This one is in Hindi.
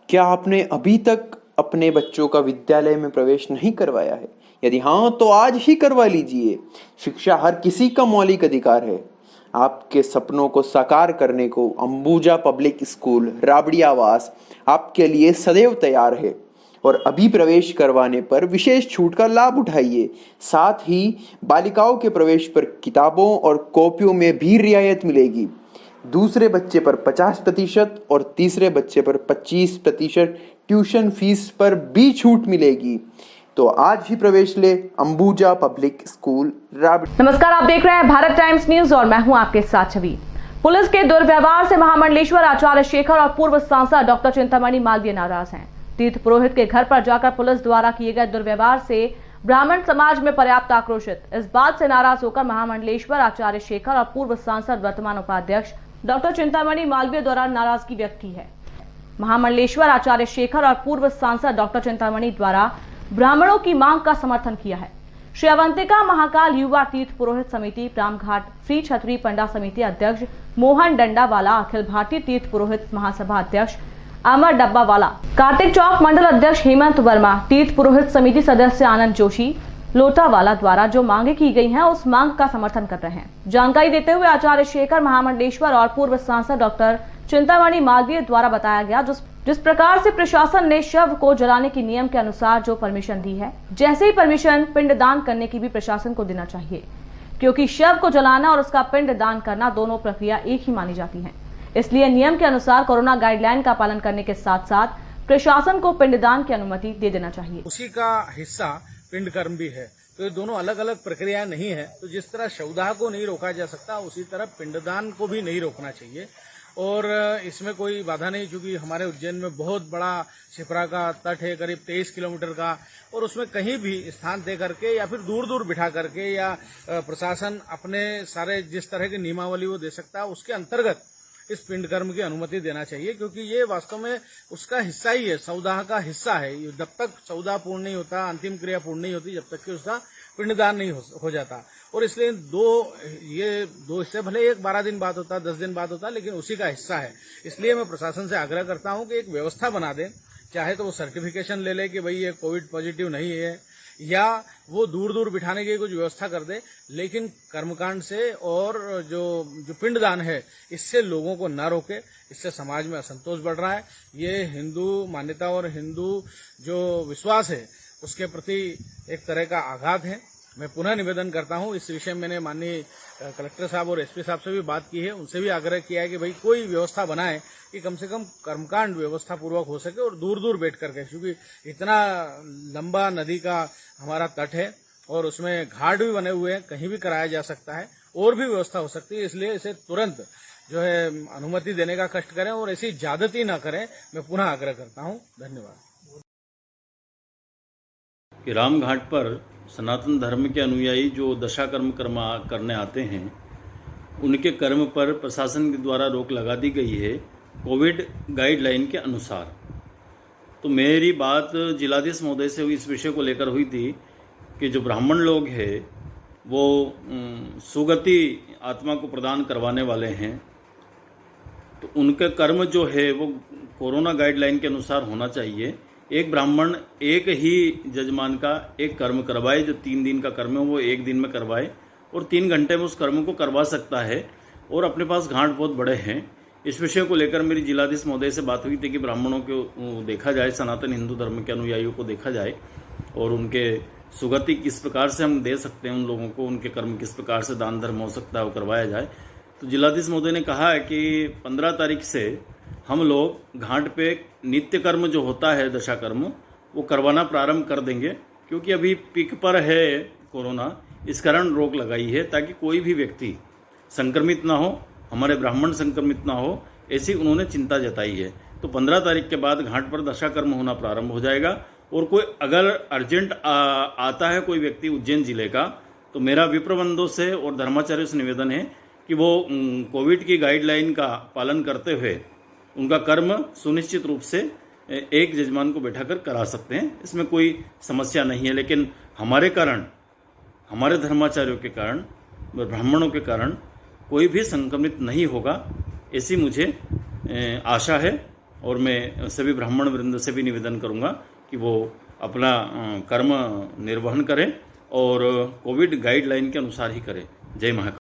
क्या आपने अभी तक अपने बच्चों का विद्यालय में प्रवेश नहीं करवाया है? यदि हाँ, तो आज ही करवा लीजिए। शिक्षा हर किसी का मौलिक अधिकार है। आपके सपनों को साकार करने को अंबुजा पब्लिक स्कूल राबड़ी आवास आपके लिए सदैव तैयार है। और अभी प्रवेश करवाने पर विशेष छूट का लाभ उठाइए। साथ ही बालिकाओं के प्रवेश पर किताबों और कॉपियों में भी रियायत मिलेगी। दूसरे बच्चे पर 50% और तीसरे बच्चे पर 25% ट्यूशन फीस पर भी छूट मिलेगी। तो आज ही प्रवेश ले अंबुजा पब्लिक स्कूल राबड़ी। नमस्कार, आप देख रहे हैं भारत टाइम्स न्यूज और मैं हूं आपके साथ छवि। पुलिस के दुर्व्यवहार से महामंडलेश्वर आचार्य शेखर और पूर्व सांसद डॉक्टर चिंतामणि मालवीय नाराज हैं। तीर्थ पुरोहित के घर पर जाकर पुलिस द्वारा किए गए दुर्व्यवहार से ब्राह्मण समाज में पर्याप्त आक्रोशित। इस बात से नाराज होकर महामंडलेश्वर आचार्य शेखर और पूर्व सांसद वर्तमान उपाध्यक्ष डॉक्टर चिंतामणि मालवीय द्वारा नाराजगी व्यक्त की है। महामंडलेश्वर आचार्य शेखर और पूर्व सांसद डॉक्टर चिंतामणि द्वारा ब्राह्मणों की मांग का समर्थन किया है। श्री अवंतिका महाकाल युवा तीर्थ पुरोहित समिति रामघाट श्री छतरी पंडा समिति अध्यक्ष मोहन डंडावाला, अखिल भारतीय तीर्थ पुरोहित महासभा अध्यक्ष अमर डब्बावाला, कार्तिक चौक मंडल अध्यक्ष हेमंत वर्मा, तीर्थ पुरोहित समिति सदस्य आनंद जोशी लोटावाला द्वारा जो मांगे की गई हैं उस मांग का समर्थन कर रहे हैं। जानकारी देते हुए आचार्य शेखर महामंडलेश्वर और पूर्व सांसद डॉक्टर चिंतामणि मालवीय द्वारा बताया गया, जिस प्रकार से प्रशासन ने शव को जलाने के नियम के अनुसार जो परमिशन दी है, जैसे ही परमिशन पिंडदान करने की भी प्रशासन को देना चाहिए, क्योंकि शव को जलाना और उसका पिंडदान करना दोनों प्रक्रिया एक ही मानी जाती है। इसलिए नियम के अनुसार कोरोना गाइडलाइन का पालन करने के साथ साथ प्रशासन को पिंडदान की अनुमति दे देना चाहिए। उसी का हिस्सा पिंड कर्म भी है, तो ये दोनों अलग अलग प्रक्रियाएं नहीं है। तो जिस तरह शवदाह को नहीं रोका जा सकता, उसी तरह पिंडदान को भी नहीं रोकना चाहिए। और इसमें कोई बाधा नहीं, क्योंकि हमारे उज्जैन में बहुत बड़ा शिप्रा का तट है, करीब 23 किलोमीटर का, और उसमें कहीं भी स्थान दे करके या फिर दूर दूर बिठा करके या प्रशासन अपने सारे जिस तरह की नियमावली वो दे सकता है, उसके अंतर्गत इस पिंड कर्म की अनुमति देना चाहिए, क्योंकि ये वास्तव में उसका हिस्सा ही है, सौदाह का हिस्सा है। जब तक सौदा पूर्ण नहीं होता, अंतिम क्रिया पूर्ण नहीं होती, जब तक कि उसका पिंडदान नहीं हो जाता। और इसलिए दो हिस्से, भले एक 12 दिन बाद होता, 10 दिन बाद होता, लेकिन उसी का हिस्सा है। इसलिए मैं प्रशासन से आग्रह करता हूं कि एक व्यवस्था बना दें, चाहे तो वो सर्टिफिकेशन ले ले कि भाई ये कोविड पॉजिटिव नहीं है, या वो दूर दूर बिठाने की कुछ व्यवस्था कर दे, लेकिन कर्मकांड से और जो पिंडदान है इससे लोगों को न रोके। इससे समाज में असंतोष बढ़ रहा है। ये हिंदू मान्यता और हिंदू जो विश्वास है उसके प्रति एक तरह का आघात है। मैं पुनः निवेदन करता हूं, इस विषय में मैंने माननीय कलेक्टर साहब और एसपी साहब से भी बात की है, उनसे भी आग्रह किया है कि भाई कोई व्यवस्था बनाए कि कम से कम कर्मकांड व्यवस्था पूर्वक हो सके और दूर दूर बैठ करके, क्योंकि इतना लंबा नदी का हमारा तट है और उसमें घाट भी बने हुए हैं, कहीं भी कराया जा सकता है और भी व्यवस्था हो सकती है। इसलिए इसे तुरंत जो है अनुमति देने का कष्ट करें और ऐसी ज्यादती न करें, मैं पुनः आग्रह करता हूं। धन्यवाद। रामघाट पर सनातन धर्म के अनुयायी जो दशा कर्म करने आते हैं, उनके कर्म पर प्रशासन के द्वारा रोक लगा दी गई है कोविड गाइडलाइन के अनुसार। तो मेरी बात जिलाधीश महोदय से इस विषय को लेकर हुई थी कि जो ब्राह्मण लोग हैं वो सुगति आत्मा को प्रदान करवाने वाले हैं, तो उनके कर्म जो है वो कोरोना गाइडलाइन के अनुसार होना चाहिए। एक ब्राह्मण एक ही जजमान का एक कर्म करवाए, जो 3 दिन का कर्म है वो 1 दिन में करवाए और 3 घंटे में उस कर्म को करवा सकता है। और अपने पास घाट बहुत बड़े हैं। इस विषय को लेकर मेरी जिलाधीश महोदय से बात हुई थी कि ब्राह्मणों को देखा जाए, सनातन हिंदू धर्म के अनुयायियों को देखा जाए और उनके सुगति किस प्रकार से हम दे सकते हैं, उन लोगों को उनके कर्म किस प्रकार से दान धर्म हो सकता है वो करवाया जाए। तो जिलाधीश महोदय ने कहा है कि 15 तारीख से हम लोग घाट पे नित्य कर्म जो होता है दशा कर्म, वो करवाना प्रारंभ कर देंगे, क्योंकि अभी पीक पर है कोरोना, इस कारण रोक लगाई है ताकि कोई भी व्यक्ति संक्रमित ना हो, हमारे ब्राह्मण संक्रमित ना हो, ऐसी उन्होंने चिंता जताई है। तो 15 तारीख के बाद घाट पर दशा कर्म होना प्रारंभ हो जाएगा। और कोई अगर अर्जेंट आता है कोई व्यक्ति उज्जैन जिले का, तो मेरा विप्रबंधों से और धर्माचार्यों से निवेदन है कि वो कोविड की गाइडलाइन का पालन करते हुए उनका कर्म सुनिश्चित रूप से एक जजमान को बैठाकर करा सकते हैं, इसमें कोई समस्या नहीं है। लेकिन हमारे कारण, हमारे धर्माचार्यों के कारण, ब्राह्मणों के कारण कोई भी संक्रमित नहीं होगा, ऐसी मुझे आशा है और मैं सभी ब्राह्मण वृंद से भी निवेदन करूंगा कि वो अपना कर्म निर्वहन करें और कोविड गाइडलाइन के अनुसार ही करें। जय महाकाल।